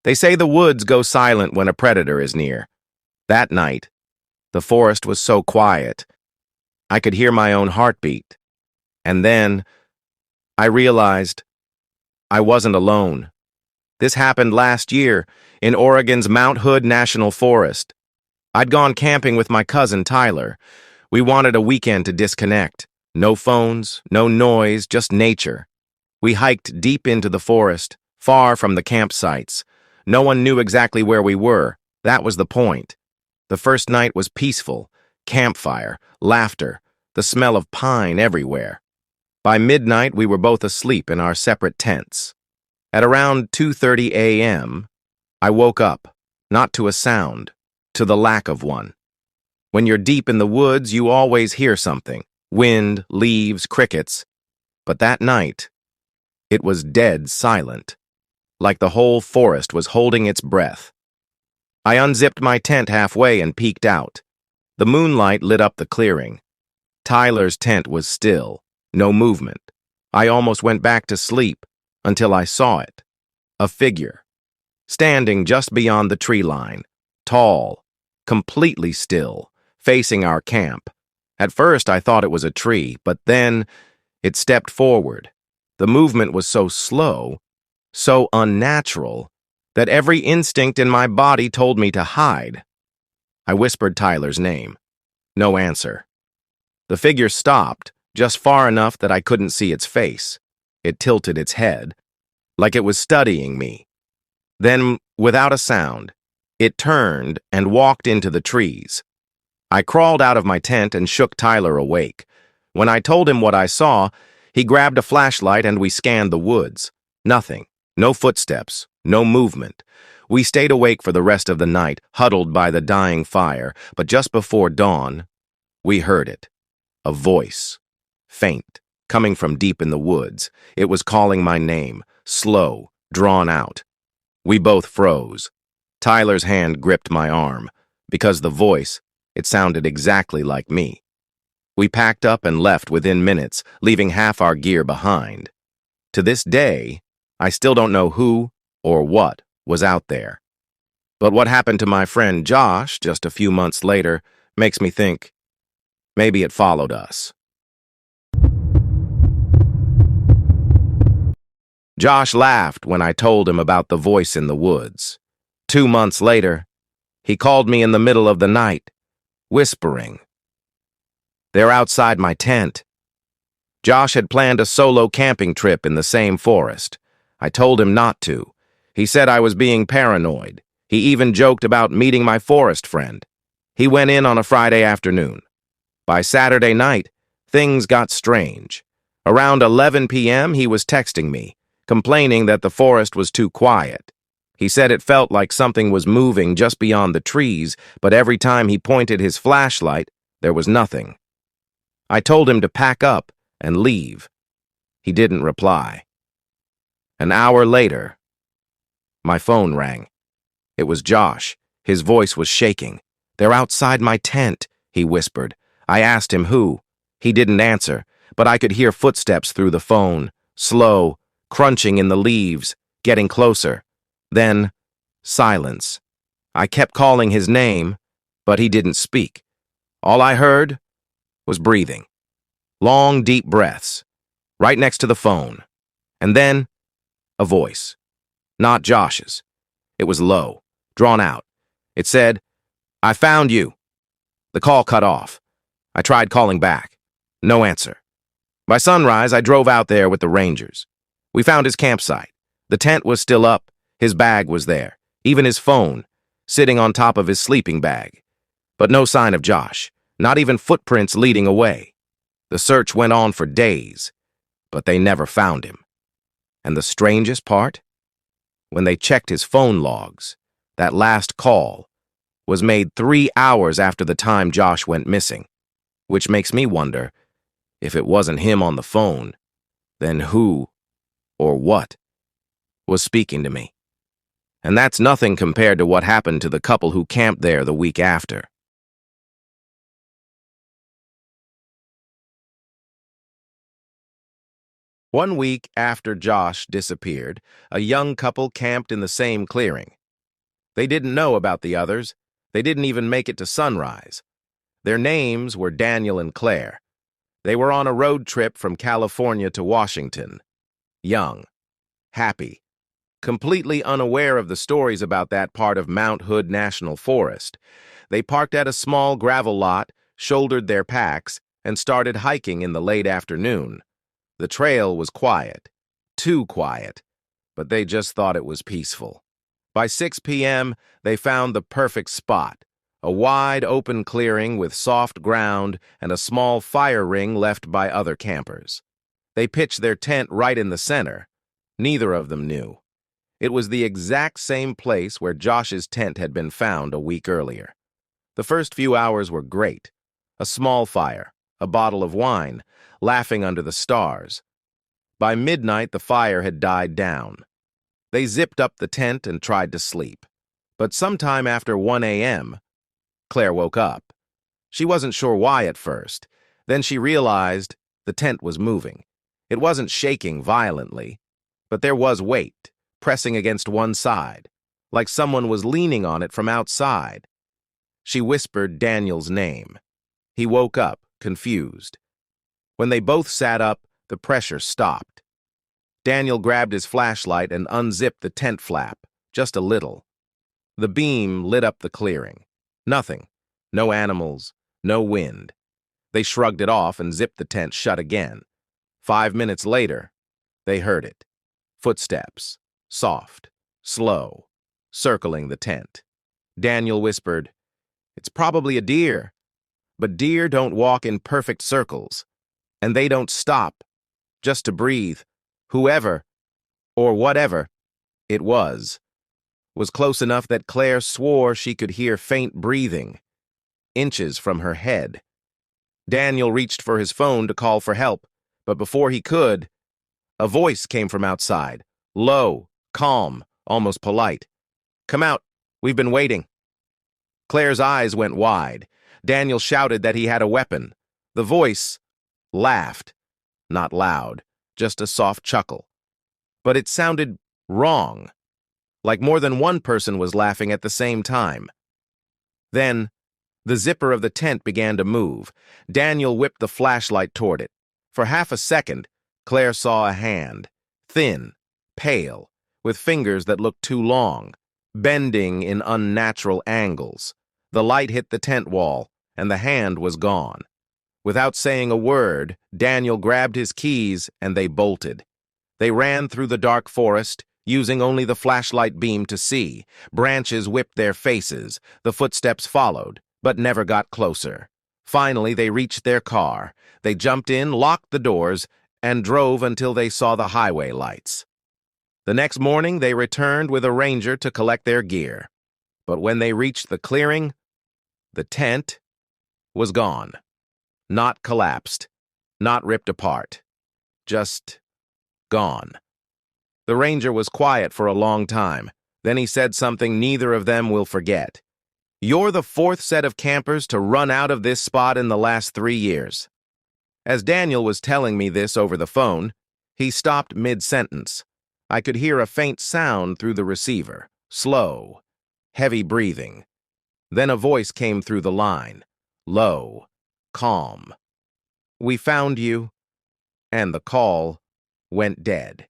They say the woods go silent when a predator is near. That night, the forest was so quiet, I could hear my own heartbeat. And then, I realized I wasn't alone. This happened last year in Oregon's Mount Hood National Forest. I'd gone camping with my cousin Tyler. We wanted a weekend to disconnect. No phones, no noise, just nature. We hiked deep into the forest, far from the campsites. No one knew exactly where we were. That was the point. The first night was peaceful. Campfire, laughter, the smell of pine everywhere. By midnight, we were both asleep in our separate tents. At around 2:30 a.m., I woke up, not to a sound, to the lack of one. When you're deep in the woods, you always hear something. Wind, leaves, crickets. But that night, it was dead silent, like the whole forest was holding its breath. I unzipped my tent halfway and peeked out. The moonlight lit up the clearing. Tyler's tent was still, no movement. I almost went back to sleep until I saw it. A figure, standing just beyond the tree line, tall, completely still, facing our camp. At first I thought it was a tree, but then it stepped forward. The movement was so slow, so unnatural, that every instinct in my body told me to hide. I whispered Tyler's name. No answer. The figure stopped, just far enough that I couldn't see its face. It tilted its head, like it was studying me. Then, without a sound, it turned and walked into the trees. I crawled out of my tent and shook Tyler awake. When I told him what I saw, he grabbed a flashlight and we scanned the woods. Nothing. No footsteps. No movement. We stayed awake for the rest of the night, huddled by the dying fire, but just before dawn, we heard it. A voice. Faint, coming from deep in the woods. It was calling my name, slow, drawn out. We both froze. Tyler's hand gripped my arm. Because the voice, it sounded exactly like me. We packed up and left within minutes, leaving half our gear behind. To this day, I still don't know who or what was out there. But what happened to my friend Josh just a few months later makes me think maybe it followed us. Josh laughed when I told him about the voice in the woods. 2 months later, he called me in the middle of the night, whispering. They're outside my tent. Josh had planned a solo camping trip in the same forest. I told him not to. He said I was being paranoid. He even joked about meeting my forest friend. He went in on a Friday afternoon. By Saturday night, things got strange. Around 11 p.m., he was texting me, complaining that the forest was too quiet. He said it felt like something was moving just beyond the trees, but every time he pointed his flashlight, there was nothing. I told him to pack up and leave. He didn't reply. An hour later, my phone rang. It was Josh. His voice was shaking. They're outside my tent, he whispered. I asked him who. He didn't answer, but I could hear footsteps through the phone, slow, crunching in the leaves, getting closer. Then, silence. I kept calling his name, but he didn't speak. All I heard was breathing. Long, deep breaths, right next to the phone. And then, a voice. Not Josh's. It was low, drawn out. It said, I found you. The call cut off. I tried calling back. No answer. By sunrise, I drove out there with the rangers. We found his campsite. The tent was still up. His bag was there. Even his phone, sitting on top of his sleeping bag. But no sign of Josh. Not even footprints leading away. The search went on for days, but they never found him. And the strangest part? When they checked his phone logs, that last call was made 3 hours after the time Josh went missing, which makes me wonder, if it wasn't him on the phone, then who or what was speaking to me? And that's nothing compared to what happened to the couple who camped there the week after. One week after Josh disappeared, a young couple camped in the same clearing. They didn't know about the others. They didn't even make it to sunrise. Their names were Daniel and Claire. They were on a road trip from California to Washington. Young, happy, completely unaware of the stories about that part of Mount Hood National Forest. They parked at a small gravel lot, shouldered their packs, and started hiking in the late afternoon. The trail was quiet, too quiet, but they just thought it was peaceful. By 6 p.m., they found the perfect spot, a wide open clearing with soft ground and a small fire ring left by other campers. They pitched their tent right in the center. Neither of them knew. It was the exact same place where Josh's tent had been found a week earlier. The first few hours were great. A small fire, a bottle of wine, laughing under the stars. By midnight, the fire had died down. They zipped up the tent and tried to sleep. But sometime after 1 a.m., Claire woke up. She wasn't sure why at first. Then she realized the tent was moving. It wasn't shaking violently, but there was weight, pressing against one side, like someone was leaning on it from outside. She whispered Daniel's name. He woke up, confused. When they both sat up, the pressure stopped. Daniel grabbed his flashlight and unzipped the tent flap, just a little. The beam lit up the clearing. Nothing. No animals, no wind. They shrugged it off and zipped the tent shut again. 5 minutes later, they heard it. Footsteps, soft, slow, circling the tent. Daniel whispered, "It's probably a deer." But deer don't walk in perfect circles, and they don't stop, just to breathe. Whoever, or whatever, it was close enough that Claire swore she could hear faint breathing, inches from her head. Daniel reached for his phone to call for help, but before he could, a voice came from outside, low, calm, almost polite. "Come out, we've been waiting." Claire's eyes went wide. Daniel shouted that he had a weapon. The voice laughed, not loud, just a soft chuckle. But it sounded wrong, like more than one person was laughing at the same time. Then, the zipper of the tent began to move. Daniel whipped the flashlight toward it. For half a second, Claire saw a hand, thin, pale, with fingers that looked too long, bending in unnatural angles. The light hit the tent wall, and the hand was gone. Without saying a word, Daniel grabbed his keys and they bolted. They ran through the dark forest, using only the flashlight beam to see. Branches whipped their faces. The footsteps followed, but never got closer. Finally, they reached their car. They jumped in, locked the doors, and drove until they saw the highway lights. The next morning, they returned with a ranger to collect their gear. But when they reached the clearing, the tent was gone. Not collapsed, not ripped apart, just gone. The ranger was quiet for a long time. Then he said something neither of them will forget. "You're the fourth set of campers to run out of this spot in the last 3 years." As Daniel was telling me this over the phone, he stopped mid-sentence. I could hear a faint sound through the receiver, slow, heavy breathing. Then a voice came through the line, low, calm. "We found you," and the call went dead.